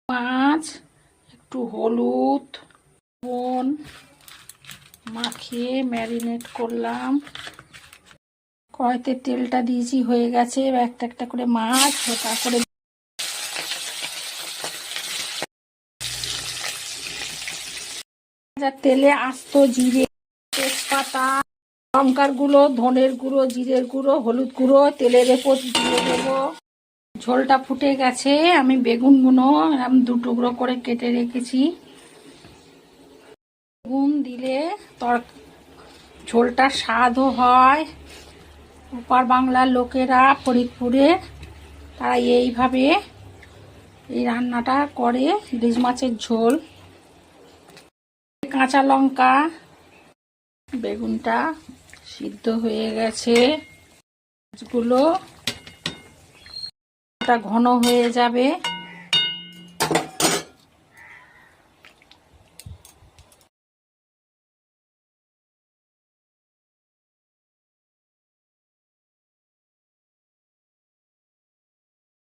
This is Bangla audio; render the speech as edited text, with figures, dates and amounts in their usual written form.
মাছ একটু হলুদ লবণ মাখিয়ে ম্যারিনেট করলাম। কড়াইতে তেলটা দিয়েছি, হয়ে গেছে। এবার একটা একটা করে মাছ তারপরে তেলে আস্ত জিরে, তেজপাতা, লঙ্কার গুঁড়ো, ধনের গুঁড়ো, জিরের গুঁড়ো, হলুদ গুঁড়ো তেলের উপর দিয়ে দেবো। ঝোলটা ফুটে গেছে। আমি বেগুনগুলো এরকম দু টুকরো করে কেটে রেখেছি। বেগুন দিলে ঝোলটা স্বাদও হয়। ওপার বাংলার লোকেরা, ফরিদপুরে, তারা এইভাবে এই রান্নাটা করে, ইলিশ মাছের ঝোল। কাঁচা লঙ্কা, বেগুনটা সিদ্ধ হয়ে গেছে। মাছগুলো ঘন হয়ে যাবে।